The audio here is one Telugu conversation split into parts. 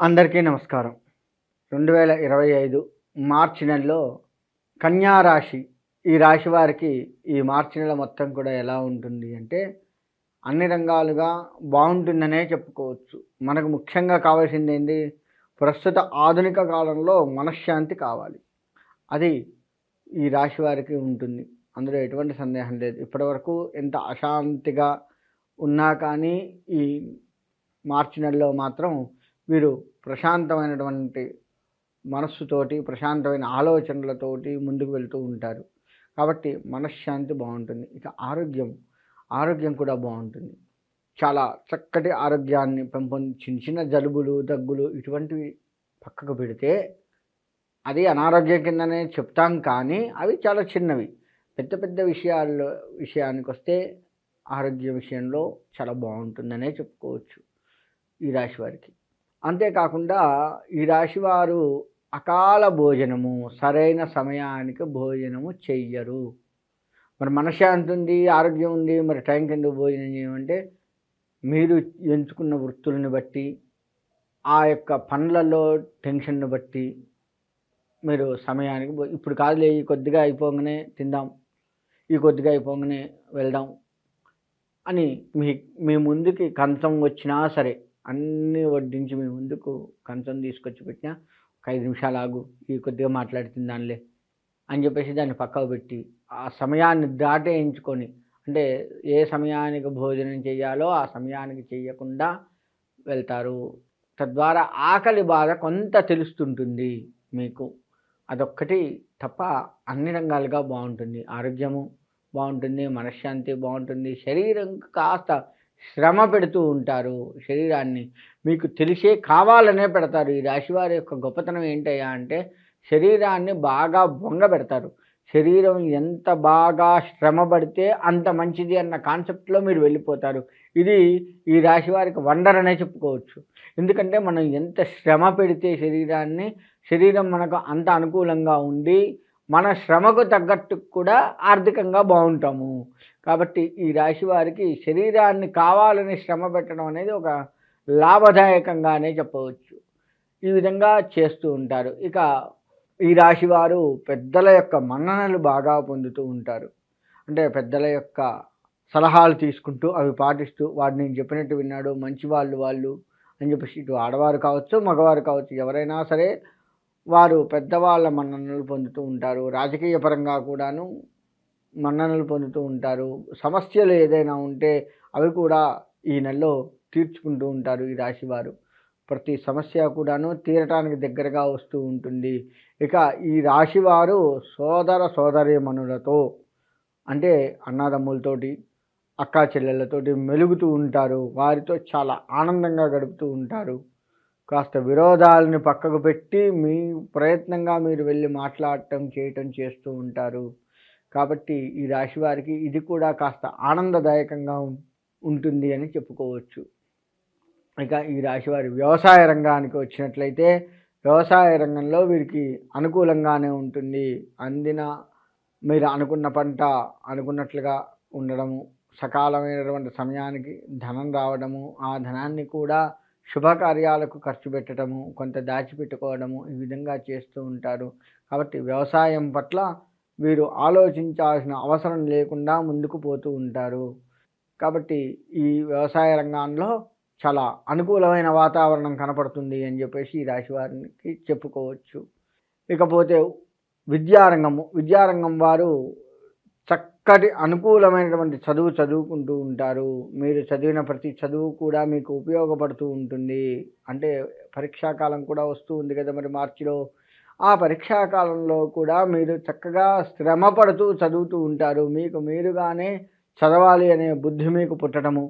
అందరికీ నమస్కారం. 2025 మార్చి నెలలో కన్యా రాశి, ఈ రాశి వారికి ఈ మార్చి నెల మొత్తం కూడా ఎలా ఉంటుంది అంటే, అన్ని రంగాలుగా బాగుంటుందనే చెప్పుకోవచ్చు. మనకు ముఖ్యంగా కావాల్సిందేంటి, ప్రస్తుత ఆధునిక కాలంలో మనశ్శాంతి కావాలి. అది ఈ రాశి వారికి ఉంటుంది. అందులో ఎటువంటి సందేహం లేదు. ఇప్పటివరకు ఎంత అశాంతిగా ఉన్నా కానీ ఈ మార్చి నెలలో మాత్రం వీరు ప్రశాంతమైనటువంటి మనస్సుతోటి, ప్రశాంతమైన ఆలోచనలతోటి ముందుకు వెళ్తూ ఉంటారు. కాబట్టి మనశ్శాంతి బాగుంటుంది. ఇక ఆరోగ్యం కూడా బాగుంటుంది. చాలా చక్కటి ఆరోగ్యాన్ని చిన్న జలుబులు, దగ్గులు ఇటువంటివి పక్కకు పెడితే అది అనారోగ్యం కిందనే చెప్తాం, కానీ అవి చాలా చిన్నవి. పెద్ద పెద్ద విషయానికి వస్తే ఆరోగ్య విషయంలో చాలా బాగుంటుందనే చెప్పుకోవచ్చు ఈ రాశి వారికి. అంతేకాకుండా ఈ రాశివారు అకాల భోజనము, సరైన సమయానికి భోజనము చెయ్యరు. మరి మనశ్శాంతి ఉంది, ఆరోగ్యం ఉంది, మరి టైంకి ఎందుకు భోజనం చేయమంటే, మీరు ఎంచుకున్న వృత్తులను బట్టి, ఆ యొక్క పనులలో టెన్షన్ను బట్టి మీరు సమయానికి ఇప్పుడు కాదులే, ఈ కొద్దిగా అయిపోగానే తిందాం, ఈ కొద్దిగా అయిపోగానే వెళ్దాం అని మీ ముందుకి కంచం వచ్చినా సరే, అన్నీ వడ్డించి మీ ముందుకు కంచం తీసుకొచ్చి పెట్టినా, ఒక 5 నిమిషాలు ఆగు, ఈ కొద్దిగా మాట్లాడుతుందానిలే అని చెప్పేసి దాన్ని పక్కకు పెట్టి, ఆ సమయాన్ని దాటేయించుకొని, అంటే ఏ సమయానికి భోజనం చేయాలో ఆ సమయానికి చేయకుండా వెళ్తారు. తద్వారా ఆకలి బాధ కొంత తెలుస్తుంటుంది మీకు. అదొక్కటి తప్ప అన్ని రంగాలుగా బాగుంటుంది. ఆరోగ్యము బాగుంటుంది, మనశ్శాంతి బాగుంటుంది. శరీరం కాస్త శ్రమ పెడుతూ ఉంటారు. శరీరాన్ని మీకు తెలిసే కావాలనే పెడతారు. ఈ రాశివారి యొక్క గొప్పతనం ఏంటయ్యా అంటే, శరీరాన్ని బాగా బొంగ పెడతారు. శరీరం ఎంత బాగా శ్రమ పడితే అంత మంచిది అన్న కాన్సెప్ట్లో మీరు వెళ్ళిపోతారు. ఇది ఈ రాశి వారికి వండర్ అనే చెప్పుకోవచ్చు. ఎందుకంటే మనం ఎంత శ్రమ పెడితే శరీరం మనకు అంత అనుకూలంగా ఉండి, మన శ్రమకు తగ్గట్టు కూడా ఆర్థికంగా బాగుంటాము. కాబట్టి ఈ రాశి వారికి శరీరాన్ని కావాలని శ్రమ పెట్టడం అనేది ఒక లాభదాయకంగానే చెప్పవచ్చు. ఈ విధంగా చేస్తూ ఉంటారు. ఇక ఈ రాశి వారు పెద్దల యొక్క మన్ననలు బాగా పొందుతూ ఉంటారు. అంటే పెద్దల యొక్క సలహాలు తీసుకుంటూ, అవి పాటిస్తూ, వాడు నేను చెప్పినట్టు విన్నాడు, మంచి వాళ్ళు అని చెప్పేసి, ఇటు ఆడవారు కావచ్చు, మగవారు కావచ్చు, ఎవరైనా సరే వారు పెద్దవాళ్ళ మన్ననలు పొందుతూ ఉంటారు. రాజకీయ పరంగా కూడాను మన్ననలు పొందుతూ ఉంటారు. సమస్యలు ఏదైనా ఉంటే అవి కూడా ఈ నెలలో తీర్చుకుంటూ ఉంటారు ఈ రాశివారు. ప్రతి సమస్య కూడాను తీరటానికి దగ్గరగా వస్తూ ఉంటుంది. ఇక ఈ రాశివారు సోదర సోదరీమణులతో, అంటే అన్నదమ్ములతోటి, అక్కా చెల్లెళ్ళతోటి మెలుగుతూ ఉంటారు. వారితో చాలా ఆనందంగా గడుపుతూ ఉంటారు. కాస్త విరోధాలని పక్కకు పెట్టి మీ ప్రయత్నంగా మీరు వెళ్ళి మాట్లాడటం, చేయటం చేస్తూ ఉంటారు. కాబట్టి ఈ రాశి వారికి ఇది కూడా కాస్త ఆనందదాయకంగా ఉంటుంది అని చెప్పుకోవచ్చు. ఇక ఈ రాశివారి వ్యవసాయ రంగానికి వచ్చినట్లయితే, వ్యవసాయ రంగంలో వీరికి అనుకూలంగానే ఉంటుంది. మీరు అనుకున్న పంట అనుకున్నట్లుగా ఉండడము, సకాలమైనటువంటి సమయానికి ధనం రావడము, ఆ ధనాన్ని కూడా శుభకార్యాలకు ఖర్చు పెట్టడము, కొంత దాచిపెట్టుకోవడము, ఈ విధంగా చేస్తూ ఉంటారు. కాబట్టి వ్యవసాయం పట్ల వీరు ఆలోచించాల్సిన అవసరం లేకుండా ముందుకు పోతూ ఉంటారు. కాబట్టి ఈ వ్యవసాయ రంగంలో చాలా అనుకూలమైన వాతావరణం కనపడుతుంది అని చెప్పేసి ఈ రాశి వారికి చెప్పుకోవచ్చు. ఇకపోతే విద్యారంగం వారు చక్కటి అనుకూలమైనటువంటి చదువు చదువుకుంటూ ఉంటారు. మీరు చదివిన ప్రతి చదువు కూడా మీకు ఉపయోగపడుతూ ఉంటుంది. అంటే పరీక్షాకాలం కూడా వస్తూ ఉంది కదా మరి మార్చిలో. ఆ పరీక్షాకాలంలో కూడా మీరు చక్కగా శ్రమ పడుతూ చదువుతూ ఉంటారు. మీకు మీరుగానే చదవాలి అనే బుద్ధి మీకు పుట్టడము,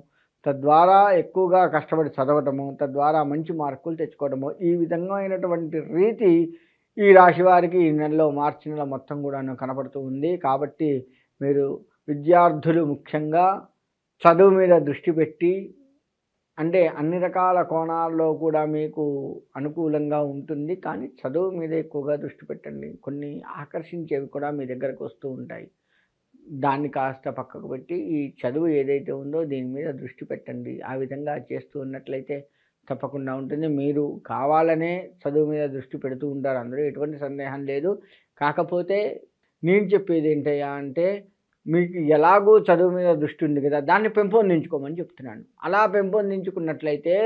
తద్వారా ఎక్కువగా కష్టపడి చదవటము, తద్వారా మంచి మార్కులు తెచ్చుకోవడము, ఈ విధంగా అయినటువంటి రీతి ఈ రాశి వారికి ఈ నెలలో మార్చి నెల మొత్తం కూడా కనపడుతూ ఉంది. కాబట్టి మీరు విద్యార్థులు ముఖ్యంగా చదువు మీద దృష్టి పెట్టి, అంటే అన్ని రకాల కోణాల్లో కూడా మీకు అనుకూలంగా ఉంటుంది, కానీ చదువు మీద ఎక్కువగా దృష్టి పెట్టండి. కొన్ని ఆకర్షించేవి కూడా మీ దగ్గరకు వస్తూ ఉంటాయి. దాన్ని కాస్త పక్కకు పెట్టి ఈ చదువు ఏదైతే ఉందో దీని మీద దృష్టి పెట్టండి. ఆ విధంగా చేస్తూ ఉన్నట్లయితే తప్పకుండా ఉంటుంది. మీరు కావాలనే చదువు మీద దృష్టి పెడుతూ ఉంటారు. అందులో ఎటువంటి సందేహం లేదు. కాకపోతే నేను చెప్పేది ఏంటయ్యా అంటే, మీకు ఎలాగో చదువు మీద దృష్టి ఉంది కదా! దాన్ని పెంపొందించుకోమని చెప్తున్నాను. అలా పెంపొందించుకున్నట్లయితే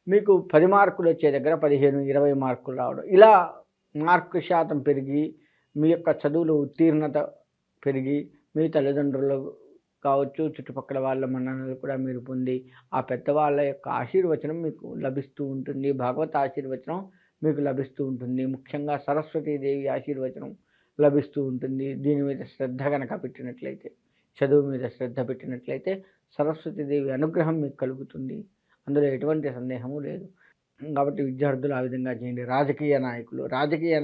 మీకు 10 మార్కులు వచ్చే దగ్గర 15, 20 మార్కులు రావడం. ఇలా మార్కు శాతం పెరిగి మీ యొక్క చదువులో ఉత్తీర్ణత పెరిగి మీ తల్లిదండ్రులు కావచ్చు, చుట్టుపక్కల వాళ్ళ మన్ననలు కూడా మీరు పొంది, ఆ పెద్దవాళ్ళ యొక్క ఆశీర్వచనం మీకు లభిస్తూ ఉంటుంది. భగవత్ ఆశీర్వచనం మీకు లభిస్తూ ఉంటుంది. ముఖ్యంగా సరస్వతీదేవి ఆశీర్వచనం లభిస్తూ ఉంటుంది. దీని మీద శ్రద్ధ గనక పెట్టినట్లయితే, చదువు మీద శ్రద్ధ పెట్టినట్లయితే సరస్వతీదేవి అనుగ్రహం మీకు కలుగుతుంది. అందులో ఎటువంటి సందేహము లేదు. కాబట్టి విద్యార్థులు ఆ విధంగా చేయండి. రాజకీయ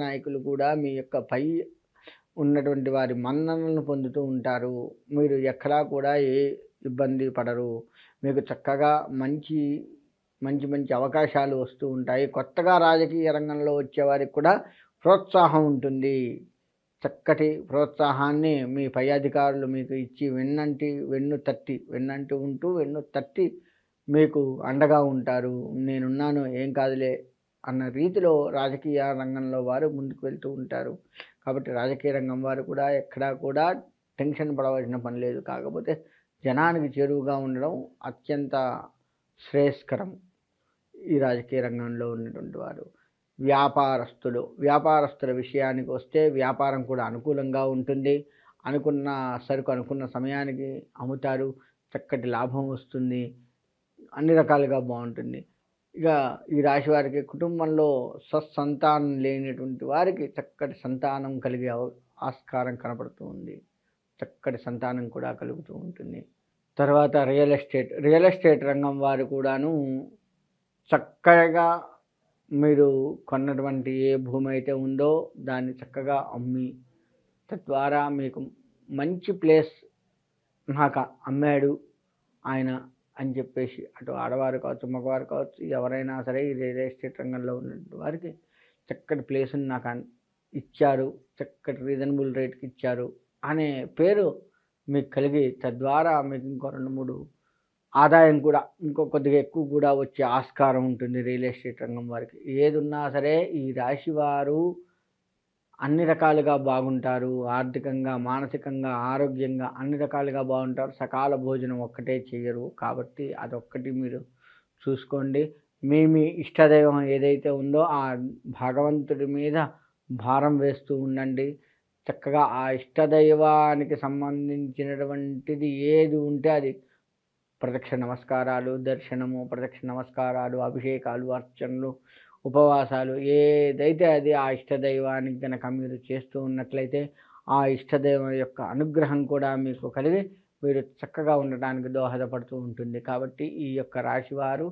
నాయకులు కూడా మీ యొక్క పై ఉన్నటువంటి వారి మన్ననలను పొందుతూ ఉంటారు. మీరు ఎక్కడా కూడా ఏ ఇబ్బంది పడరు. మీకు చక్కగా మంచి అవకాశాలు వస్తూ ఉంటాయి. కొత్తగా రాజకీయ రంగంలో వచ్చేవారికి కూడా ప్రోత్సాహం ఉంటుంది. చక్కటి ప్రోత్సాహాన్ని మీ పై అధికారులు మీకు ఇచ్చి వెన్ను తట్టి మీకు అండగా ఉంటారు. నేనున్నాను, ఏం కాదులే అన్న రీతిలో రాజకీయ రంగంలో వారు ముందుకు వెళ్తూ ఉంటారు. కాబట్టి రాజకీయ రంగం వారు కూడా ఎక్కడా కూడా టెన్షన్ పడవలసిన పని లేదు. కాకపోతే జనానికి చేరువుగా ఉండడం అత్యంత శ్రేయస్కరం. ఈ రాజకీయ రంగంలో ఉన్నటువంటి వారు వ్యాపారస్తుల విషయానికి వస్తే వ్యాపారం కూడా అనుకూలంగా ఉంటుంది. అనుకున్న సరుకు అనుకున్న సమయానికి అమ్ముతారు. చక్కటి లాభం వస్తుంది. అన్ని రకాలుగా బాగుంటుంది. ఇక ఈ రాశి వారికి కుటుంబంలో సత్సంతానం లేనటువంటి వారికి చక్కటి సంతానం కలిగే ఆస్కారం కనపడుతూ ఉంది. చక్కటి సంతానం కూడా కలుగుతూ ఉంటుంది. తర్వాత రియల్ ఎస్టేట్ రంగం వారు కూడాను చక్కగా మీరు కొన్నటువంటి ఏ భూమి అయితే ఉందో దాన్ని చక్కగా అమ్మి, తద్వారా మీకు మంచి ప్లేస్ నాకు అమ్మాడు ఆయన అని చెప్పేసి, అటు ఆడవారు కావచ్చు, మగవారు కావచ్చు, ఎవరైనా సరే ఈ రియల్ ఎస్టేట్ రంగంలో ఉన్నటువంటి వారికి చక్కటి ప్లేస్ని నాకు ఇచ్చారు, చక్కటి రీజనబుల్ రేట్కి ఇచ్చారు అనే పేరు మీకు కలిగి, తద్వారా మీకు ఇంకో 2-3 ఆదాయం కూడా కొద్దిగా ఎక్కువ కూడా వచ్చే ఆస్కారం ఉంటుంది. రియల్ ఎస్టేట్ రంగం వారికి ఏది ఉన్నా సరే ఈ రాశి వారు అన్ని రకాలుగా బాగుంటారు. ఆర్థికంగా, మానసికంగా, ఆరోగ్యంగా అన్ని రకాలుగా బాగుంటారు. సకాల భోజనం ఒక్కటే చేయరు. కాబట్టి అదొక్కటి మీరు చూసుకోండి. మీ ఇష్టదైవం ఏదైతే ఉందో ఆ భగవంతుడి మీద భారం వేస్తూ ఉండండి. చక్కగా ఆ ఇష్టదైవానికి సంబంధించినటువంటిది ఏది ఉంటే అది ప్రదక్షిణ నమస్కారాలు, దర్శనము, ప్రదక్షిణ నమస్కారాలు, అభిషేకాలు, అర్చనలు, ఉపవాసాలు ఏదైతే అది ఆ ఇష్టదైవానికి కనుక మీరు చేస్తూ ఉన్నట్లయితే ఆ ఇష్టదైవం యొక్క అనుగ్రహం కూడా మీకు కలిగి మీరు చక్కగా ఉండడానికి దోహదపడుతూ ఉంటుంది. కాబట్టి ఈ యొక్క రాశివారు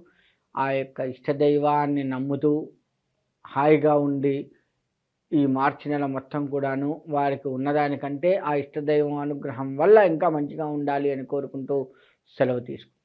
ఆ యొక్క ఇష్టదైవాన్ని నమ్ముతూ హాయిగా ఉండి ఈ మార్చి నెల మొత్తం కూడాను వారికి ఉన్నదానికంటే ఆ ఇష్టదైవం అనుగ్రహం వల్ల ఇంకా మంచిగా ఉండాలి అని కోరుకుంటూ సెలవు తీసుకుంటాను.